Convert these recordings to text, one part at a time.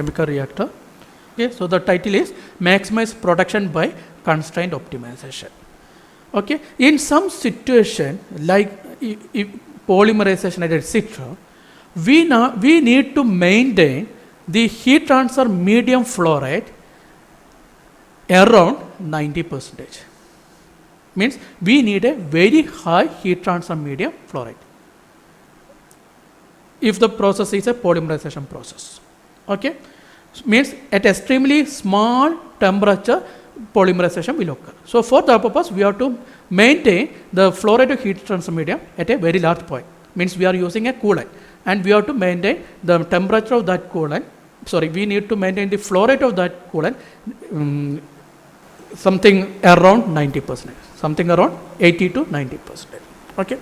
chemical reactor. Okay, so the title is maximize production by constraint optimization. Okay, in some situation like polymerization etc., we need to maintain the heat transfer medium flow rate around 90%. Means we need a very high heat transfer medium flow rate if the process is a polymerization process. Okay, means at extremely small temperature polymerization will occur. So for that purpose we have to maintain the flow rate of heat transfer medium at a very large point. Means we are using a coolant and we have to maintain the temperature of that coolant. Sorry, we need to maintain the flow rate of that coolant something around 90%, something around 80 to 90%. Okay.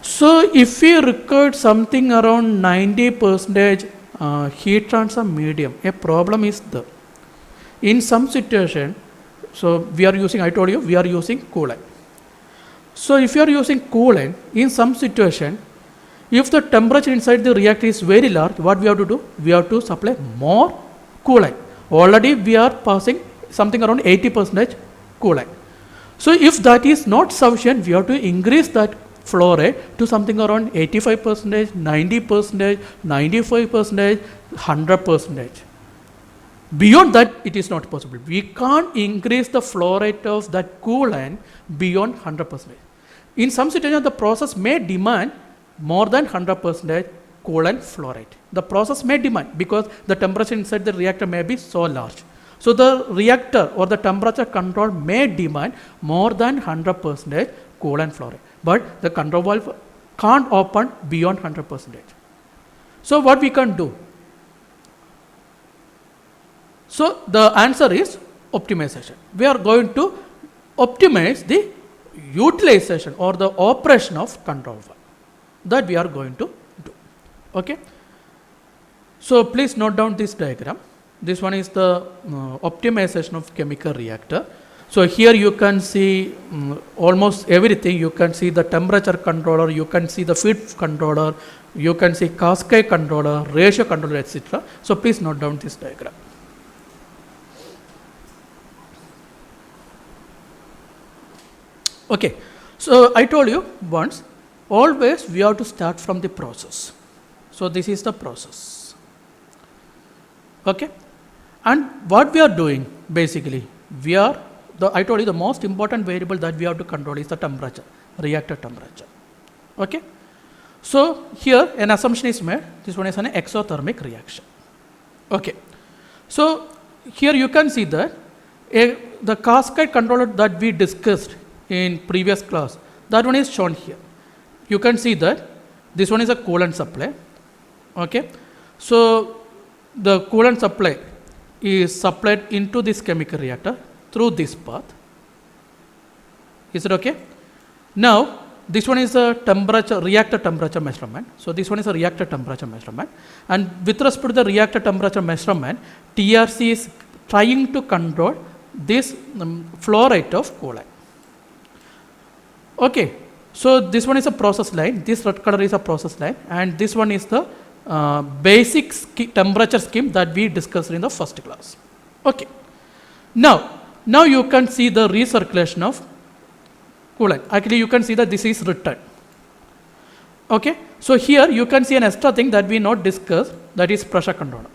So if we record something around 90% heat transfer medium, a problem is there. In some situation, so we are using, I told you, we are using coolant. So if you are using coolant, in some situation, if the temperature inside the reactor is very large, what we have to do? We have to supply more coolant. Already we are passing something around 80% coolant. So if that is not sufficient, we have to increase that flow rate to something around 85%, 90%, 95%, 100%. Beyond that, it is not possible. We can't increase the flow rate of that coolant beyond 100%. In some situations, the process may demand more than 100% coolant flow rate. The process may demand because the temperature inside the reactor may be so large. So the reactor or the temperature control may demand more than 100% coolant flow rate. But the control valve can't open beyond 100%. So what we can do? So the answer is optimization. We are going to optimize the utilization or the operation of control valve. That we are going to do. Okay. So please note down this diagram. This one is the optimization of chemical reactor. So here you can see almost everything. You can see the temperature controller, you can see the feed controller, you can see cascade controller, ratio controller, etc. So please note down this diagram. Okay, so I told you once, always we have to start from the process. So this is the process. Okay, and what we are doing basically, I told you the most important variable that we have to control is the temperature, reactor temperature. Okay, so here an assumption is made. This one is an exothermic reaction. Okay, so here you can see that the cascade controller that we discussed in previous class, that one is shown here. You can see that this one is a coolant supply. Okay, so the coolant supply is supplied into this chemical reactor through this path. Is it okay? Now this one is a temperature, reactor temperature measurement. So this one is a reactor temperature measurement, and with respect to the reactor temperature measurement, TRC is trying to control this flow rate of coolant. Okay, so this one is a process line, this red color is a process line, and this one is the basic temperature scheme that we discussed in the first class. Okay, now you can see the recirculation of coolant. Actually you can see that this is written. Okay, so here you can see an extra thing that we not discussed, that is pressure controller.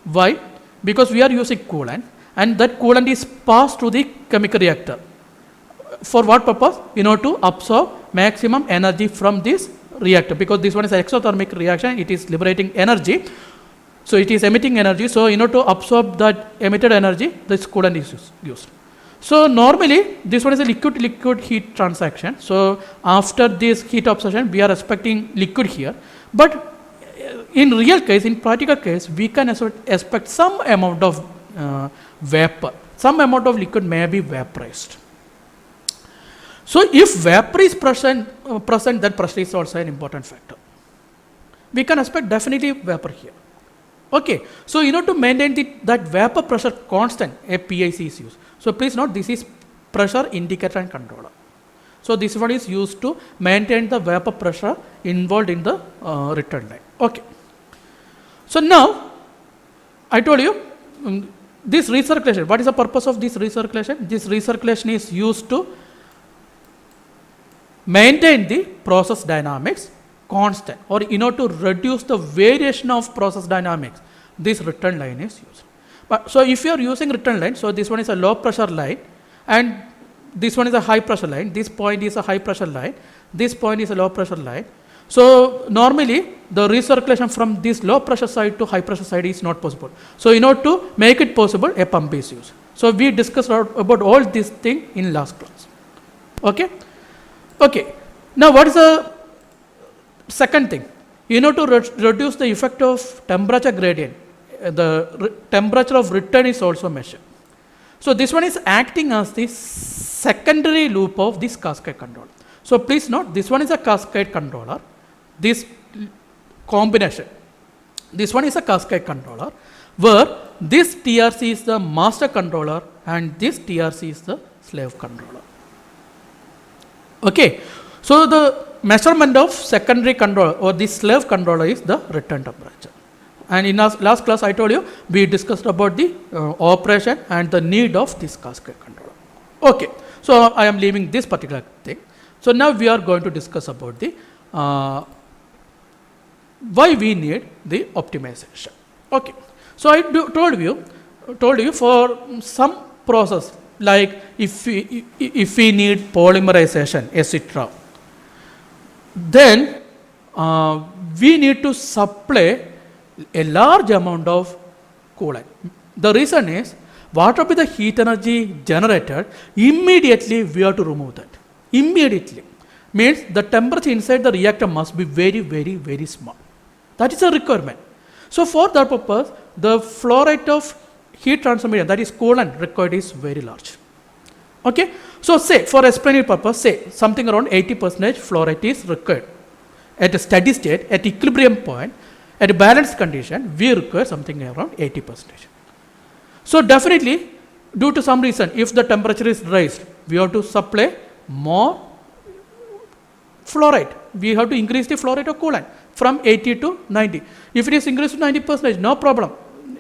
Why? Because we are using coolant, and that coolant is passed to the chemical reactor. For what purpose? In order to absorb maximum energy from this reactor, because this one is an exothermic reaction, it is liberating energy, so it is emitting energy. So in order to absorb that emitted energy, this coolant is used. So normally this one is a liquid heat transaction. So after this heat absorption, we are expecting liquid here, but in real case, in practical case, we can expect some amount of vapor, some amount of liquid may be vaporized. So if vapor is present, then pressure is also an important factor. We can expect definitely vapor here. Okay, so in order to maintain that vapor pressure constant, a PIC is used. So please note, this is pressure indicator and controller. So this one is used to maintain the vapor pressure involved in the return line. Okay. So now I told you this recirculation, what is the purpose of this recirculation? This recirculation is used to maintain the process dynamics constant, or in order to reduce the variation of process dynamics, this return line is used. But so if you are using return line, so this one is a low pressure line and this one is a high pressure line, this point is a high pressure line, this point is a low pressure line. So normally the recirculation from this low pressure side to high pressure side is not possible. So in order to make it possible, a pump is used. So we discussed about all these things in last class. Okay. Okay. Now what is the second thing? In order to reduce the effect of temperature gradient, the temperature of return is also measured. So this one is acting as the secondary loop of this cascade controller. So please note, this one is a cascade controller. This combination, this one is a cascade controller, where this TRC is the master controller and this TRC is the slave controller. Okay. So the measurement of secondary controller or the slave controller is the return temperature. And in our last class I told you, we discussed about the operation and the need of this cascade controller. Okay. So I am leaving this particular thing. So now we are going to discuss about the why we need the optimization. Okay. So I told you for some process, like if we need polymerization, etc., then we need to supply a large amount of coolant. The reason is, whatever be the heat energy generated, immediately we have to remove that. Immediately. Means the temperature inside the reactor must be very, very, very small. That is a requirement. So for that purpose, the flow rate of heat transfer medium, that is coolant required, is very large. Okay. So say, for explaining purpose, say something around 80% flow rate is required. At a steady state, at equilibrium point, at a balanced condition, we require something around 80%. So definitely, due to some reason, if the temperature is raised, we have to supply more flow rate. We have to increase the flow rate of coolant from 80 to 90. If it is increased to 90%, no problem.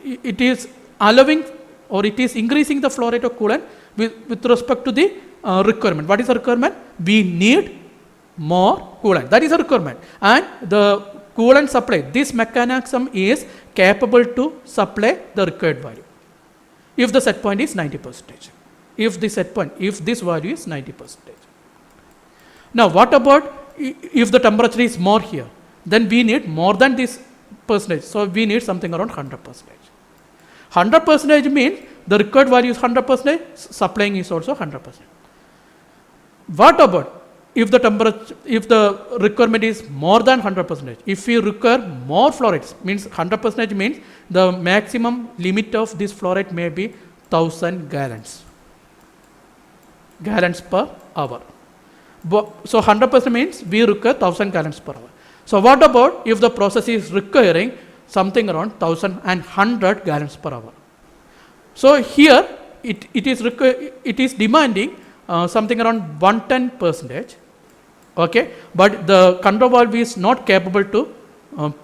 It is allowing, or it is increasing the flow rate of coolant with respect to the requirement. What is the requirement? We need more coolant. That is a requirement. And the coolant supply, this mechanism is capable to supply the required value. If the set point is 90%. If this value is 90%. Now what about if the temperature is more here? Then we need more than this percentage. So we need something around 100%. 100% means the required value is 100%, supplying is also 100%. What about if the temperature, if the requirement is more than 100%? If we require more flow rates, means 100% means the maximum limit of this flow rate may be 1000 gallons per hour. So 100% means we require 1000 gallons per hour. So what about if the process is requiring something around 1100 gallons per hour? So here it is demanding something around 110%. Okay, but the control valve is not capable to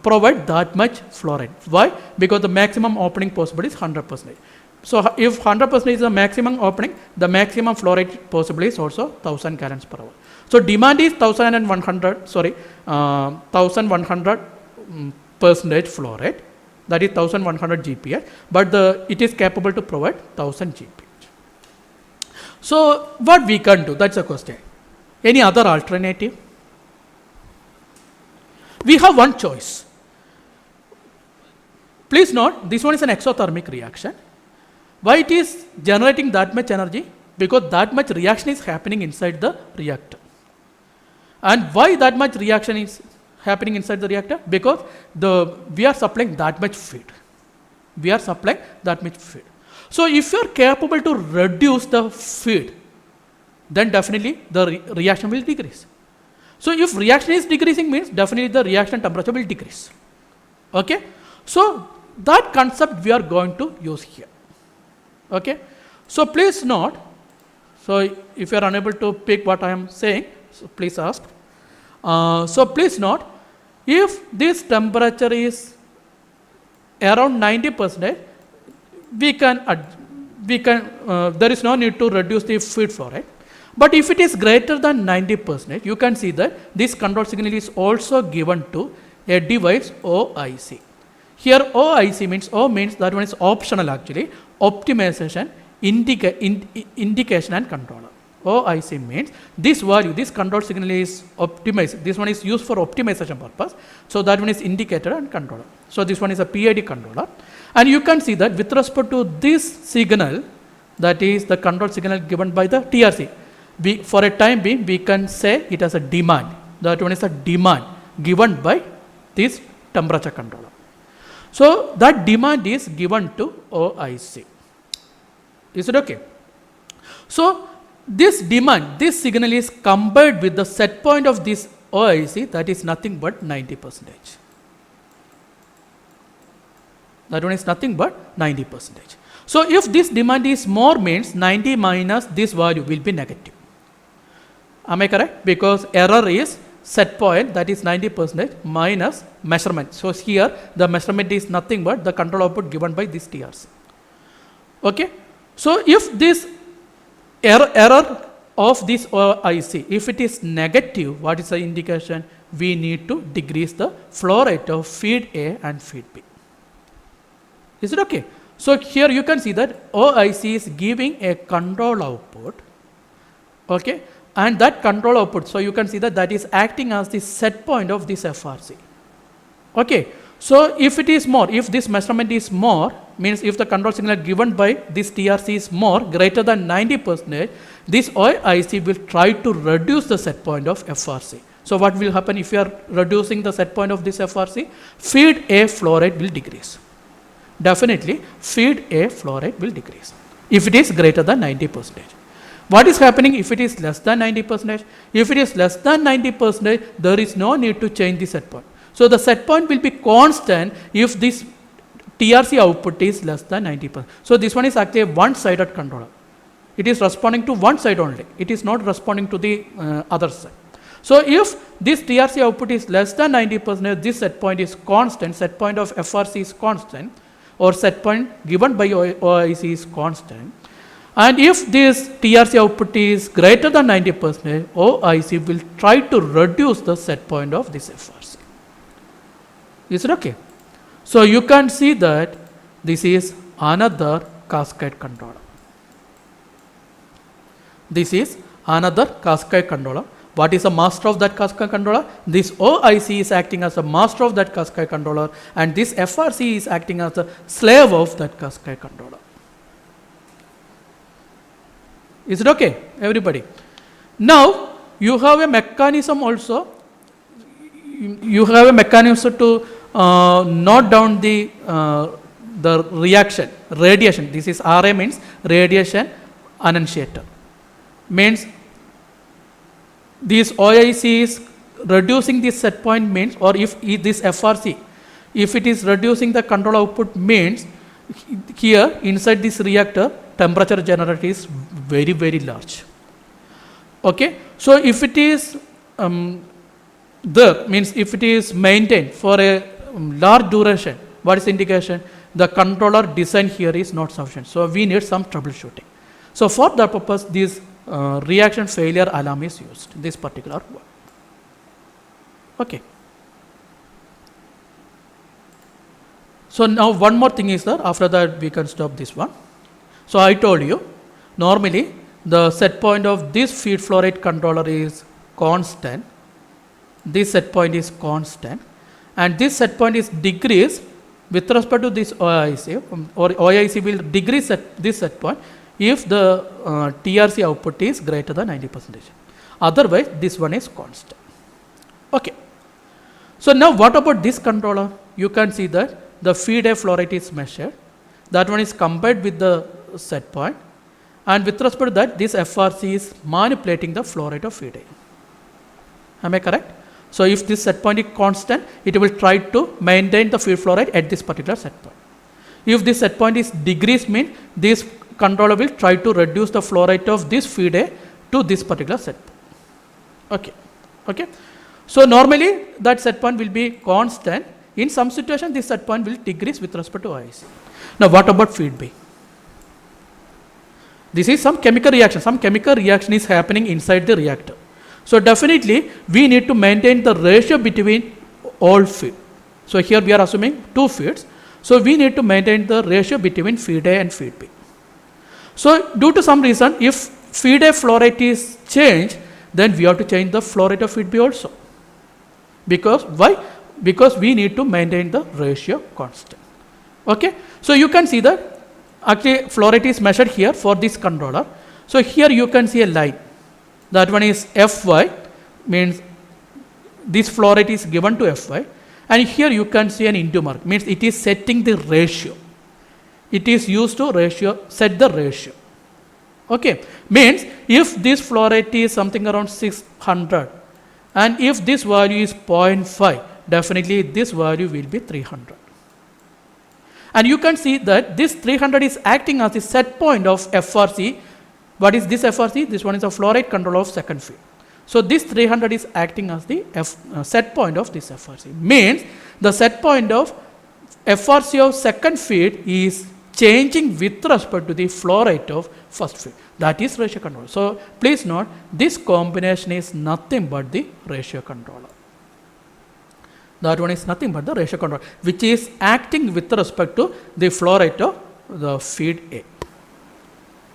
provide that much flow rate. Why? Because the maximum opening possible is 100%. So if 100% is the maximum opening, the maximum flow rate possible is also 1000 gallons per hour. So demand is 1100 percentage flow rate, that is 1100 GPH, but it is capable to provide 1000 GPH. So what we can do? That's a question. Any other alternative? We have one choice. Please note, this one is an exothermic reaction. Why it is generating that much energy? Because that much reaction is happening inside the reactor. And why that much reaction is happening inside the reactor? Because we are supplying that much feed. So if you are capable to reduce the feed, then definitely the reaction will decrease. So if reaction is decreasing, means definitely the reaction temperature will decrease. Okay. So that concept we are going to use here. Okay. So please note, so if you are unable to pick what I am saying, so please ask. So please note, if this temperature is around 90%, we can, there is no need to reduce the feed flow rate. But if it is greater than 90%, you can see that this control signal is also given to a device OIC. Here OIC means, O means that one is optional actually, optimization, indication and controller. OIC means this value, this control signal is optimized, this one is used for optimization purpose, so that one is indicator and controller. So this one is a PID controller, and you can see that with respect to this signal, that is the control signal given by the TRC, for a time being we can say it as a demand, that one is a demand given by this temperature controller. So that demand is given to OIC. Is it okay? So this demand, this signal is compared with the set point of this OIC, that is nothing but 90%. That one is nothing but 90%. So if this demand is more, means 90 minus this value will be negative. Am I correct? Because error is set point, that is 90% minus measurement. So here the measurement is nothing but the control output given by this TRC. Okay. So if this error of this OIC, if it is negative, what is the indication? We need to decrease the flow rate of feed A and feed B. Is it okay? So here you can see that OIC is giving a control output, okay, and that control output, so you can see that that is acting as the set point of this FRC. Okay. So if it is more, if this measurement is more, means if the control signal given by this TRC is more, greater than 90%, this OIC will try to reduce the set point of FRC. So what will happen if you are reducing the set point of this FRC? Feed A flow rate will decrease. Definitely feed A flow rate will decrease if it is greater than 90%. What is happening if it is less than 90%? If it is less than 90%, there is no need to change the set point. So the set point will be constant if this TRC output is less than 90%. So this one is actually a one-sided controller. It is responding to one side only. It is not responding to the other side. So if this TRC output is less than 90%, this set point is constant, set point of FRC is constant, or set point given by OIC is constant. And if this TRC output is greater than 90%, OIC will try to reduce the set point of this FRC. Is it okay? So you can see that this is another cascade controller. This is another cascade controller. What is the master of that cascade controller? This OIC is acting as a master of that cascade controller, and this FRC is acting as a slave of that cascade controller. Is it okay, everybody? Now you have a mechanism also. You have a mechanism to note down the reaction, radiation. This is RA, means radiation annunciator. Means this OIC is reducing this set point, means, or if this FRC, if it is reducing the control output, means here inside this reactor temperature generator is very, very large. Okay. So if it is there, means if it is maintained for a large duration, what is the indication? The controller design here is not sufficient. So we need some troubleshooting. So for that purpose, this reaction failure alarm is used, this particular one. Okay. So now one more thing is there, after that we can stop this one. So I told you, normally the set point of this feed flow rate controller is constant, this set point is constant, and this set point is decreased with respect to this OIC, or OIC will decrease this set point if the TRC output is greater than 90%. Otherwise, this one is constant. Okay. So now what about this controller? You can see that the feed A flow rate is measured. That one is compared with the set point, and with respect to that, this FRC is manipulating the flow rate of feed A. Am I correct? So if this set point is constant, it will try to maintain the feed flow rate at this particular set point. If this set point is decreased, means this controller will try to reduce the flow rate of this feed A to this particular set point. Okay. Okay. So normally that set point will be constant. In some situation, this set point will decrease with respect to OIC. Now what about feed B? This is some chemical reaction. Some chemical reaction is happening inside the reactor. So definitely we need to maintain the ratio between all feed. So here we are assuming 2 feeds. So we need to maintain the ratio between feed A and feed B. So due to some reason, if feed A flow rate is changed, then we have to change the flow rate of feed B also. Because why? Because we need to maintain the ratio constant. Okay. So you can see that actually flow rate is measured here for this controller. So here you can see a line. That one is Fy, means this flow rate is given to Fy, and here you can see an into mark, means it is setting the ratio. It is used to set the ratio. Okay, means if this flow rate is something around 600 and if this value is 0.5, definitely this value will be 300. And you can see that this 300 is acting as the set point of FRC. What is this FRC? This one is a flow rate control of second feed. So this 300 is acting as the set point of this FRC. Means the set point of FRC of second feed is changing with respect to the flow rate of first feed. That is ratio control. So please note, this combination is nothing but the ratio controller. That one is nothing but the ratio controller, which is acting with respect to the flow rate of the feed A.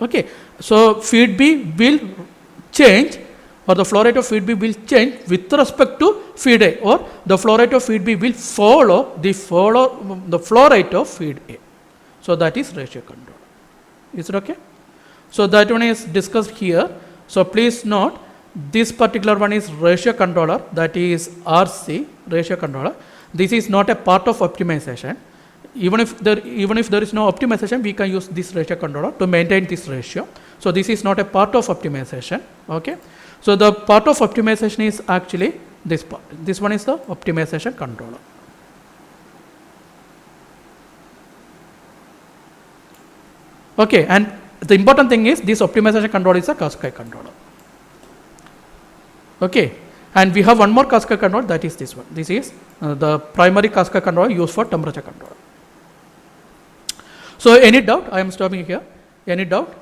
Okay, so feed B will change, or the flow rate of feed B will change with respect to feed A, or the flow rate of feed B will follow the flow rate of feed A. So that is ratio control. Is it okay? So that one is discussed here. So please note, this particular one is ratio controller, that is RC, ratio controller. This is not a part of optimization. Even if there is no optimization, we can use this ratio controller to maintain this ratio. So this is not a part of optimization. Okay. So the part of optimization is actually this part. This one is the optimization controller. Okay, and the important thing is this optimization controller is a cascade controller. Okay, and we have one more cascade controller, that is this one. This is the primary cascade controller used for temperature control. So any doubt? I am stopping here. Any doubt?